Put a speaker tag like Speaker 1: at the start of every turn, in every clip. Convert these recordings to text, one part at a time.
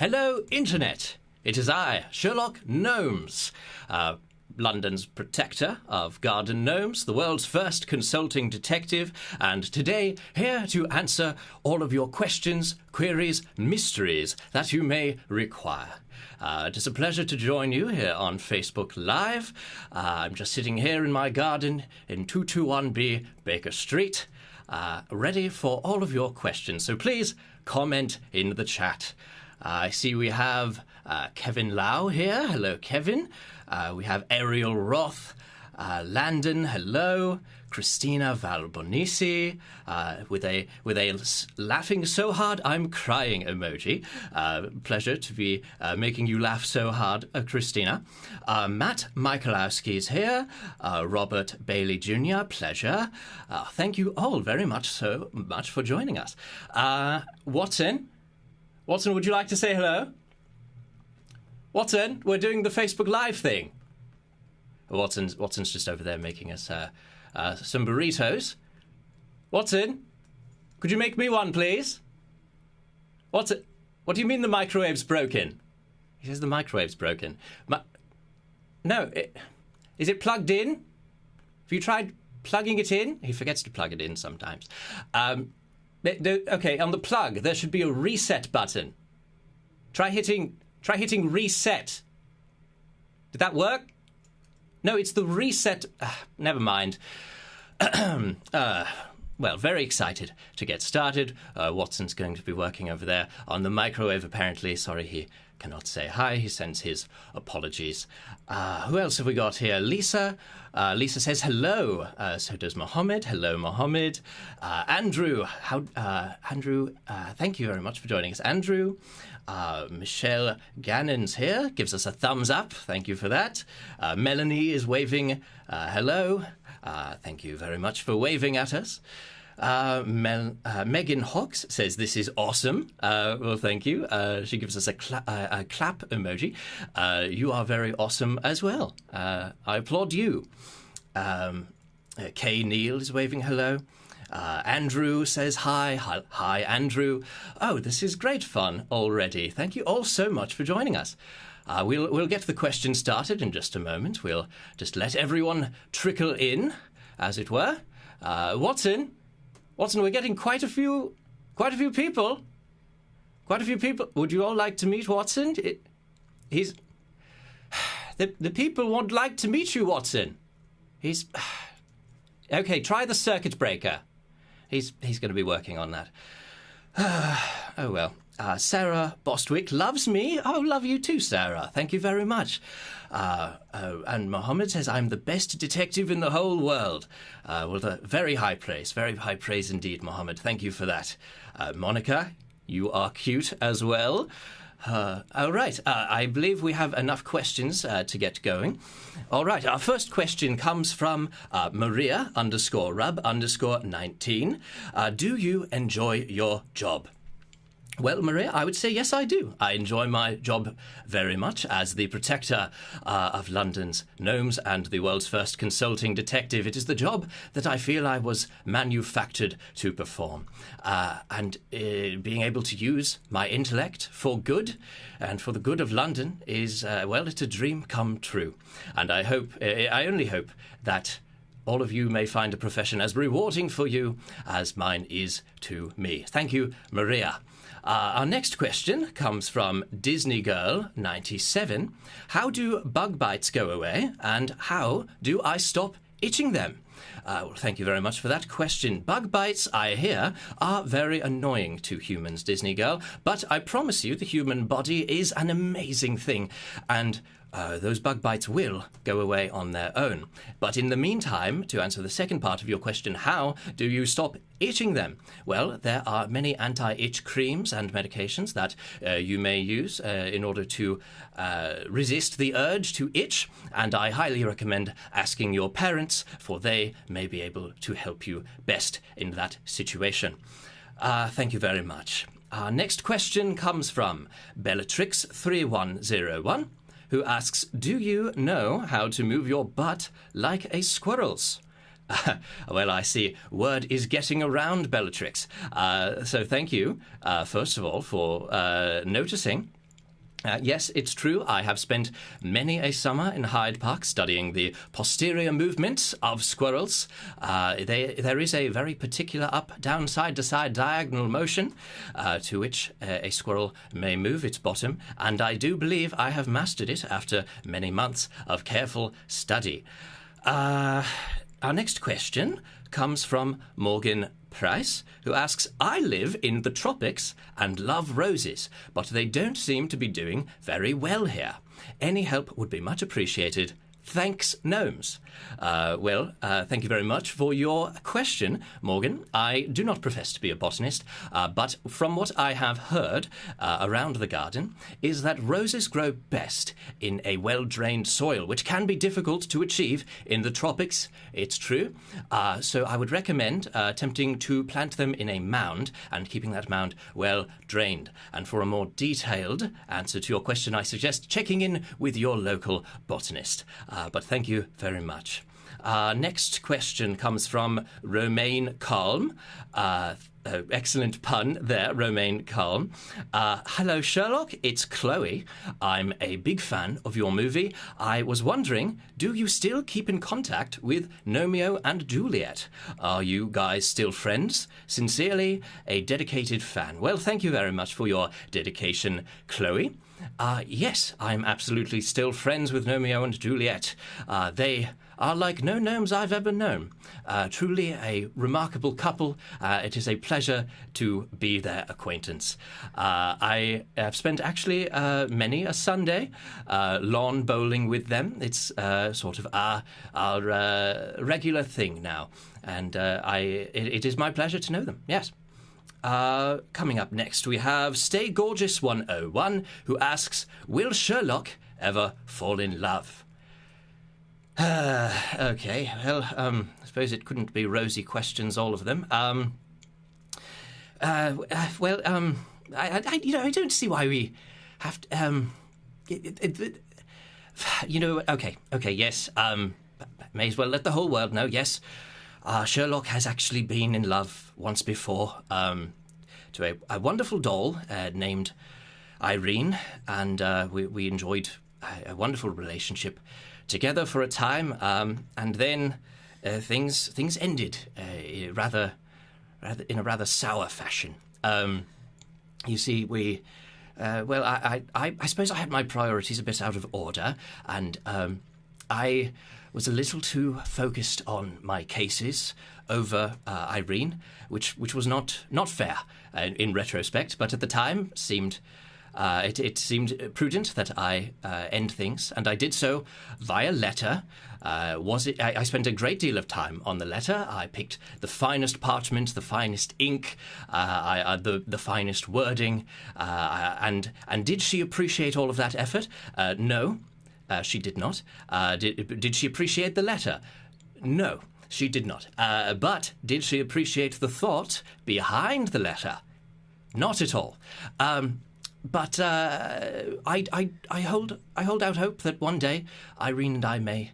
Speaker 1: Hello, Internet. It is I, Sherlock Gnomes, London's protector of garden gnomes, the world's first consulting detective, and today here to answer all of your questions, queries, mysteries that you may require. It is a pleasure to join you here on Facebook Live. I'm just sitting here in my garden in 221B Baker Street, ready for all of your questions. So please comment in the chat. I see we have Kevin Lau here. Hello, Kevin. We have Ariel Roth, Landon. Hello, Christina Valbonisi with a laughing so hard I'm crying emoji. Pleasure to be making you laugh so hard, Christina. Matt Michalowski is here. Robert Bailey Jr. Pleasure. Thank you all very much for joining us. Watson, would you like to say hello? Watson, we're doing the Facebook Live thing. Watson's just over there making us some burritos. Watson, could you make me one, please? Watson, what do you mean the microwave's broken? He says the microwave's broken. Is it plugged in? Have you tried plugging it in? He forgets to plug it in sometimes. Okay, on the plug, there should be a reset button. Try hitting reset. Did that work? No, it's the reset. Never mind. Well, very excited to get started. Watson's going to be working over there on the microwave, apparently. Sorry, he cannot say hi. He sends his apologies. Who else have we got here? Lisa. Lisa says hello. So does Mohammed. Hello, Mohammed. Andrew. Andrew, thank you very much for joining us. Andrew. Michelle Gannon's here. Gives us a thumbs up. Thank you for that. Melanie is waving hello. Thank you very much for waving at us. Megan Hawks says this is awesome. Well, thank you. She gives us a clap emoji. You are very awesome as well. I applaud you. Kay Neal is waving hello. Andrew says hi. Hi, Andrew. Oh, this is great fun already. Thank you all so much for joining us. We'll get the questions started in just a moment. We'll just let everyone trickle in, as it were. Watson, we're getting quite a few people. Quite a few people. Would you all like to meet Watson? The people won't like to meet you, Watson. Okay, try the circuit breaker. He's going to be working on that. Oh, well. Sarah Bostwick loves me. Oh, love you too, Sarah. Thank you very much. And Mohammed says, I'm the best detective in the whole world. Well, very high praise indeed, Mohammed. Thank you for that. Monica, you are cute as well. All right, I believe we have enough questions to get going. All right, our first question comes from Maria_Rub_19. Do you enjoy your job? Well, Maria, I would say yes, I do. I enjoy my job very much as the protector of London's gnomes and the world's first consulting detective. It is the job that I feel I was manufactured to perform. And being able to use my intellect for good and for the good of London is, well, it's a dream come true. And I only hope that all of you may find a profession as rewarding for you as mine is to me. Thank you, Maria. Our next question comes from Disney Girl 97. How do bug bites go away, and how do I stop itching them? Well, thank you very much for that question. Bug bites, I hear, are very annoying to humans, Disney Girl, but I promise you the human body is an amazing thing, and those bug bites will go away on their own. But in the meantime, to answer the second part of your question, how do you stop itching them? Well, there are many anti-itch creams and medications that you may use in order to resist the urge to itch, and I highly recommend asking your parents, for they may be able to help you best in that situation. Thank you very much. Our next question comes from Bellatrix3101. Who asks, do you know how to move your butt like a squirrel's? Well, I see word is getting around, Bellatrix. So thank you, first of all, for noticing. Yes, it's true. I have spent many a summer in Hyde Park studying the posterior movements of squirrels. There is a very particular up, down, side to side diagonal motion to which a squirrel may move its bottom, and I do believe I have mastered it after many months of careful study. Our next question comes from Morgan Price, who asks, I live in the tropics and love roses, but they don't seem to be doing very well here. Any help would be much appreciated. Thanks, Gnomes. Thank you very much for your question, Morgan. I do not profess to be a botanist, but from what I have heard around the garden is that roses grow best in a well-drained soil, which can be difficult to achieve in the tropics. It's true. So I would recommend attempting to plant them in a mound and keeping that mound well drained. And for a more detailed answer to your question, I suggest checking in with your local botanist. But thank you very much. Next question comes from Romaine Calm. Excellent pun there, Romaine Calm. Hello, Sherlock. It's Chloe. I'm a big fan of your movie. I was wondering, do you still keep in contact with Romeo and Juliet? Are you guys still friends? Sincerely, a dedicated fan. Well, thank you very much for your dedication, Chloe. Yes, I'm absolutely still friends with Romeo and Juliet. They are like no gnomes I've ever known. Truly a remarkable couple. It is a pleasure to be their acquaintance. I have spent actually many a Sunday lawn bowling with them. It's sort of our regular thing now. And it is my pleasure to know them, yes. Coming up next, we have Stay Gorgeous 101, who asks, will Sherlock ever fall in love? Okay, well, I suppose it couldn't be rosy questions, all of them. I don't see why we have to, okay, yes, may as well let the whole world know, yes. Sherlock has actually been in love once before to a wonderful doll named Irene, and we enjoyed a wonderful relationship together for a time, and then things ended in a rather sour fashion. You see, I suppose I had my priorities a bit out of order, and I was a little too focused on my cases over Irene, which was not fair in retrospect, but at the time it seemed prudent that I end things, and I did so via letter. I spent a great deal of time on the letter. I picked the finest parchment, the finest ink, the finest wording, and did she appreciate all of that effort? No. She did not. Did she appreciate the letter? No, she did not. But did she appreciate the thought behind the letter? Not at all. But I hold out hope that one day Irene and I may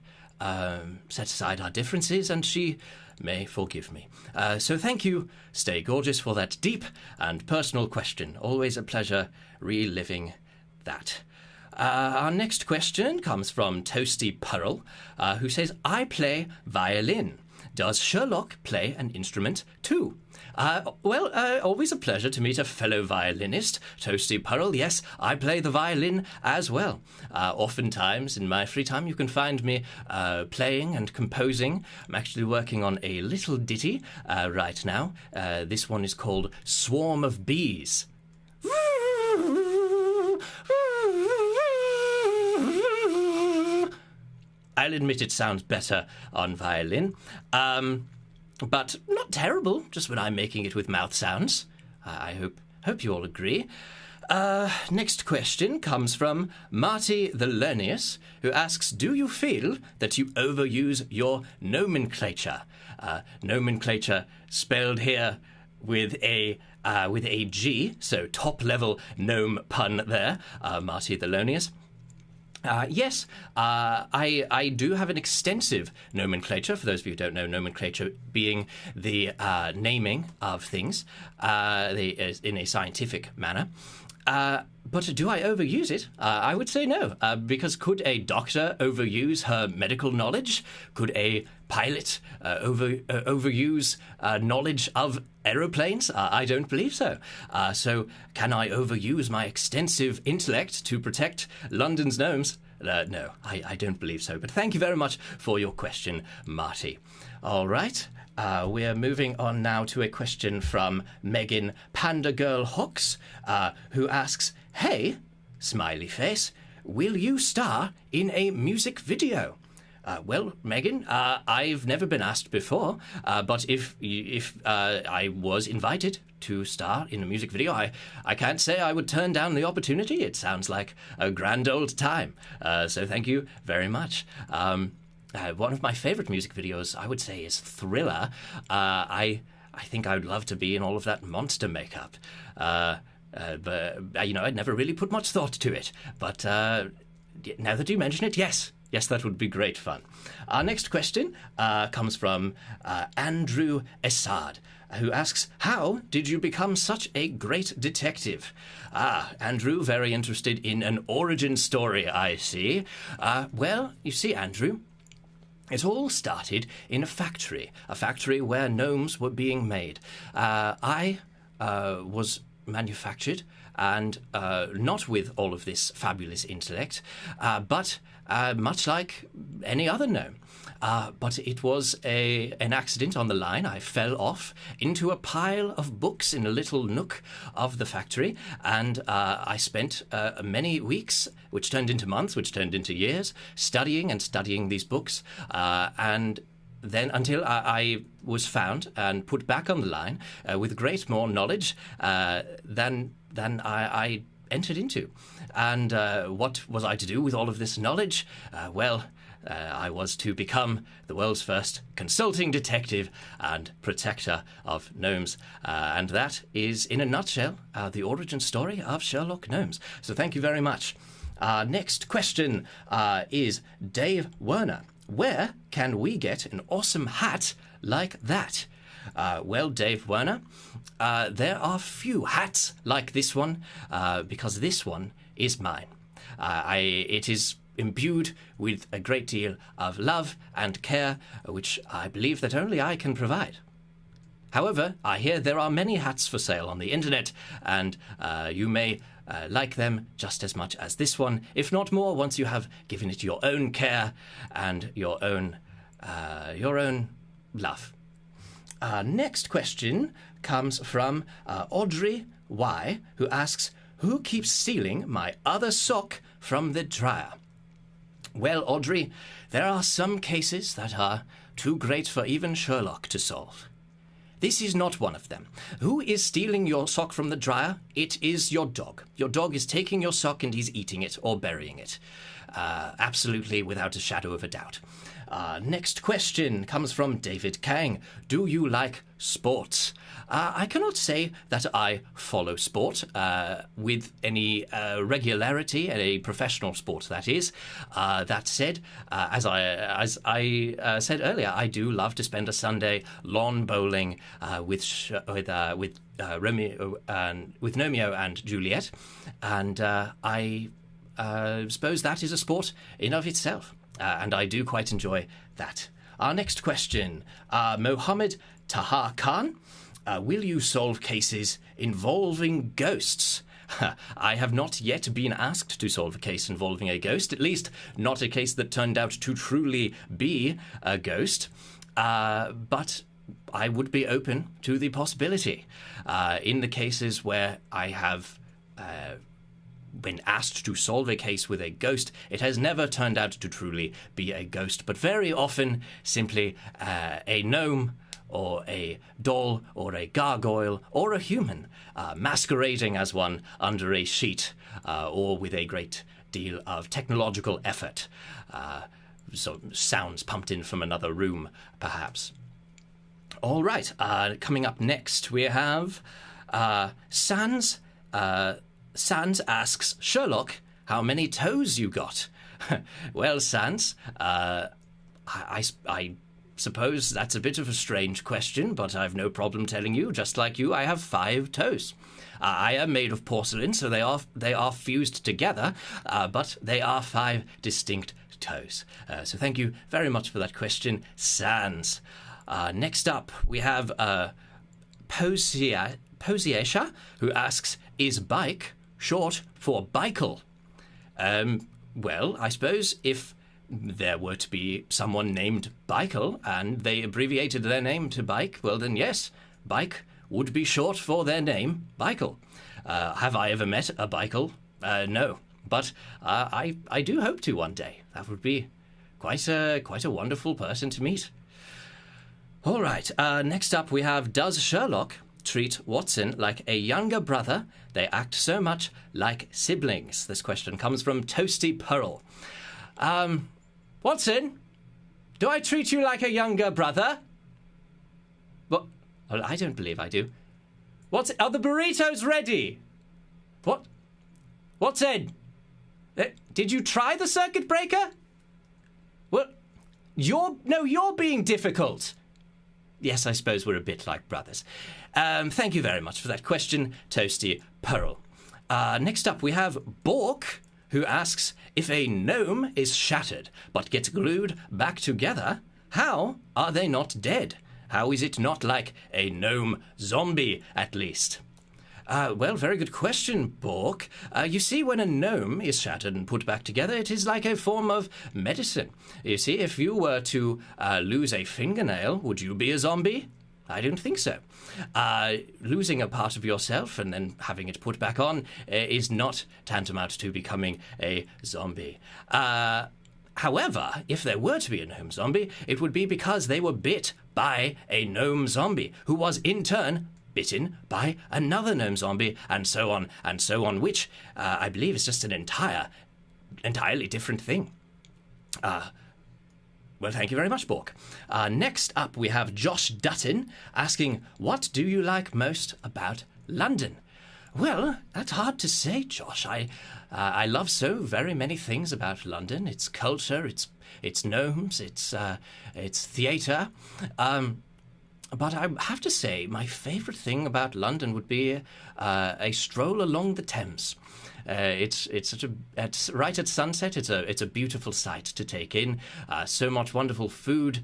Speaker 1: set aside our differences and she may forgive me. So thank you, Stay Gorgeous, for that deep and personal question. Always a pleasure reliving that. Our next question comes from Toasty Pearl, who says, I play violin. Does Sherlock play an instrument too? Always a pleasure to meet a fellow violinist. Toasty Pearl, yes, I play the violin as well. Oftentimes, in my free time, you can find me playing and composing. I'm actually working on a little ditty right now. This one is called Swarm of Bees. I'll admit it sounds better on violin, but not terrible, just when I'm making it with mouth sounds. I hope you all agree. Next question comes from Marty the Learnius, who asks, do you feel that you overuse your nomenclature? Nomenclature spelled here with a G, so top-level gnome pun there, Marty the Learnius. Yes, I do have an extensive nomenclature. For those of you who don't know, nomenclature being the naming of things in a scientific manner. But do I overuse it? I would say no, because could a doctor overuse her medical knowledge? Could a pilot overuse knowledge of aeroplanes? I don't believe so. So can I overuse my extensive intellect to protect London's gnomes? No, I don't believe so. But thank you very much for your question, Marty. All right. We're moving on now to a question from Megan Panda Girl Hawks, who asks, "Hey, smiley face, will you star in a music video?" Well, Megan, I've never been asked before, but if I was invited to star in a music video, I can't say I would turn down the opportunity. It sounds like a grand old time. So thank you very much. One of my favourite music videos, I would say, is Thriller. I think I would love to be in all of that monster makeup. But, I'd never really put much thought to it. But now that you mention it, yes, that would be great fun. Our next question comes from Andrew Essard, who asks, "How did you become such a great detective?" Andrew, very interested in an origin story, I see. Well, you see, Andrew, it all started in a factory where gnomes were being made. I was manufactured, and not with all of this fabulous intellect, but much like any other gnome. But it was an accident on the line. I fell off into a pile of books in a little nook of the factory, and I spent many weeks, which turned into months, which turned into years, studying these books, and then until I was found and put back on the line with great more knowledge than I entered into. And what was I to do with all of this knowledge? I was to become the world's first consulting detective and protector of gnomes. And that is, in a nutshell, the origin story of Sherlock Gnomes. So thank you very much. Next question is Dave Werner. Where can we get an awesome hat like that? Well, Dave Werner, there are few hats like this one, because this one is mine. It is imbued with a great deal of love and care, which I believe that only I can provide. However, I hear there are many hats for sale on the internet, and you may like them just as much as this one, if not more, once you have given it your own care and your own love. Next question comes from Audrey Y, who asks, "Who keeps stealing my other sock from the dryer?" Well, Audrey, there are some cases that are too great for even Sherlock to solve. This is not one of them. Who is stealing your sock from the dryer? It is your dog. Your dog is taking your sock and he's eating it or burying it. Absolutely, without a shadow of a doubt. Next question comes from David Kang. Do you like sports? I cannot say that I follow sport with any regularity, a professional sport, that is. That said, as I said earlier, I do love to spend a Sunday lawn bowling with Romeo and Juliet, and I suppose that is a sport in of itself. And I do quite enjoy that. Our next question, Mohammed Tahar Khan. Will you solve cases involving ghosts? I have not yet been asked to solve a case involving a ghost, at least not a case that turned out to truly be a ghost. But I would be open to the possibility. In the cases where I have been asked to solve a case with a ghost, it has never turned out to truly be a ghost, but very often simply a gnome or a doll or a gargoyle or a human masquerading as one under a sheet or with a great deal of technological effort. So sounds pumped in from another room, perhaps. All right, coming up next we have Sans asks, Sherlock, how many toes you got? Well, Sans, I suppose that's a bit of a strange question, but I've no problem telling you. Just like you, I have 5 toes. I am made of porcelain, so they are fused together, but they are 5 distinct toes. So thank you very much for that question, Sans. Next up, we have Posiesha, who asks, is bike short for bicycle? Well, I suppose if there were to be someone named Bikel and they abbreviated their name to Bike, well then yes, Bike would be short for their name, Bikel. Have I ever met a Bikel? No, but I do hope to one day. That would be quite a wonderful person to meet. All right, next up we have, does Sherlock treat Watson like a younger brother? They act so much like siblings. This question comes from Toasty Pearl. Watson, do I treat you like a younger brother? What? Well, I don't believe I do. Are the burritos ready? What? Watson, did you try the circuit breaker? Well, you're being difficult. Yes, I suppose we're a bit like brothers. Thank you very much for that question, Toasty Pearl. Next up, we have Bork, who asks, if a gnome is shattered but gets glued back together, how are they not dead? How is it not like a gnome zombie, at least? Well, very good question, Bork. You see, when a gnome is shattered and put back together, it is like a form of medicine. You see, if you were to lose a fingernail, would you be a zombie? I don't think so. Losing a part of yourself and then having it put back on is not tantamount to becoming a zombie. However, if there were to be a gnome zombie, it would be because they were bit by a gnome zombie, who was in turn bitten by another gnome zombie, and so on, which I believe is just an entirely different thing. Well, thank you very much, Bork. Next up, we have Josh Dutton asking, what do you like most about London? Well, that's hard to say, Josh. I love so very many things about London. Its culture, its gnomes, its theatre. But I have to say, my favourite thing about London would be a stroll along the Thames. It's right at sunset. It's a beautiful sight to take in. So much wonderful food,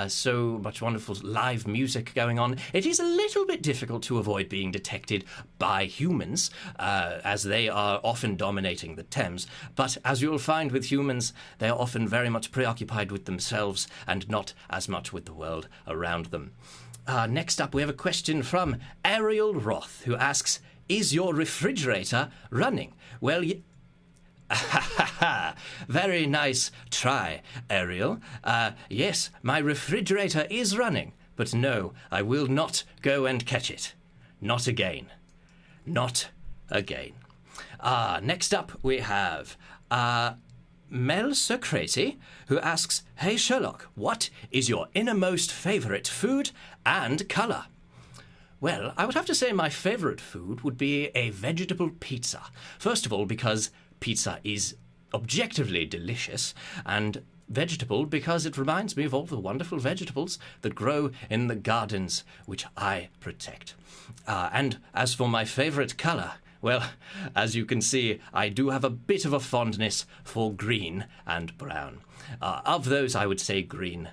Speaker 1: so much wonderful live music going on. It is a little bit difficult to avoid being detected by humans, as they are often dominating the Thames. But as you'll find with humans, they are often very much preoccupied with themselves and not as much with the world around them. Next up, we have a question from Ariel Roth, who asks, is your refrigerator running? Well, very nice try, Ariel. Yes, my refrigerator is running, but no, I will not go and catch it. Not again. Not again. Next up, we have Mel So Crazy, who asks, hey Sherlock, what is your innermost favourite food and colour? Well, I would have to say my favourite food would be a vegetable pizza. First of all, because pizza is objectively delicious, and vegetable because it reminds me of all the wonderful vegetables that grow in the gardens which I protect. And as for my favourite colour, well, as you can see, I do have a bit of a fondness for green and brown. Of those, I would say green,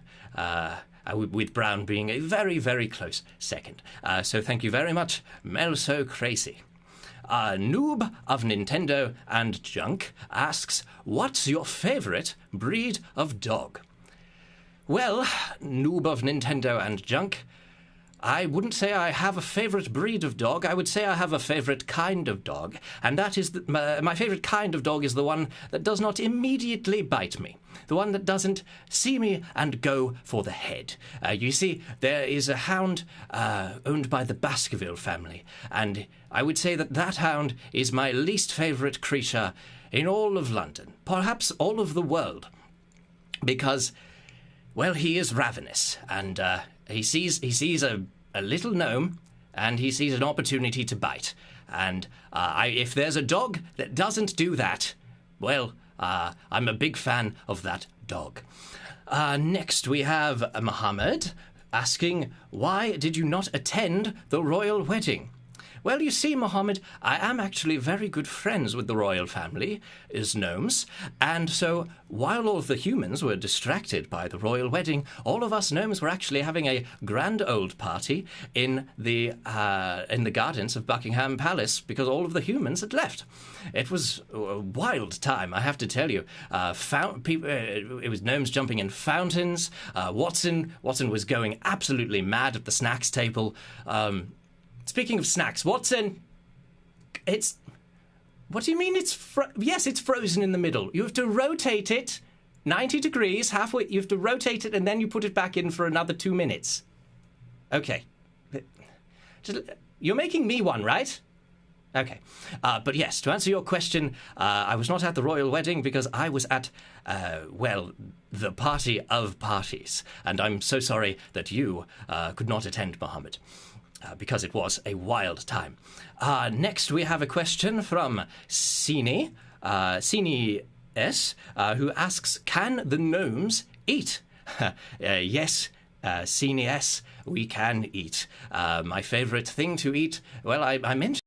Speaker 1: with brown being a very, very close second. So thank you very much, Mel So Crazy. Noob of Nintendo and Junk asks, what's your favourite breed of dog? Well, Noob of Nintendo and Junk, I wouldn't say I have a favourite breed of dog. I would say I have a favourite kind of dog, and that is my favourite kind of dog is the one that does not immediately bite me, the one that doesn't see me and go for the head. You see, there is a hound owned by the Baskerville family, and I would say that hound is my least favourite creature in all of London, perhaps all of the world, because, well, he is ravenous, and he sees a little gnome, and he sees an opportunity to bite. And if there's a dog that doesn't do that, well, I'm a big fan of that dog. Next, we have Mohammed asking, why did you not attend the royal wedding? Well, you see, Mohammed, I am actually very good friends with the royal family, as gnomes, and so while all of the humans were distracted by the royal wedding, all of us gnomes were actually having a grand old party in the gardens of Buckingham Palace because all of the humans had left. It was a wild time, I have to tell you. It was gnomes jumping in fountains. Watson was going absolutely mad at the snacks table. Speaking of snacks, Watson, what do you mean yes, it's frozen in the middle. You have to rotate it 90 degrees, halfway, you have to rotate it and then you put it back in for another 2 minutes. Okay. You're making me one, right? Okay. But yes, to answer your question, I was not at the royal wedding because I was at, the party of parties. And I'm so sorry that you could not attend, Mohammed. Because it was a wild time. Next, we have a question from Sini S, who asks, can the gnomes eat? Yes, Sini S, we can eat. My favorite thing to eat, well, I mentioned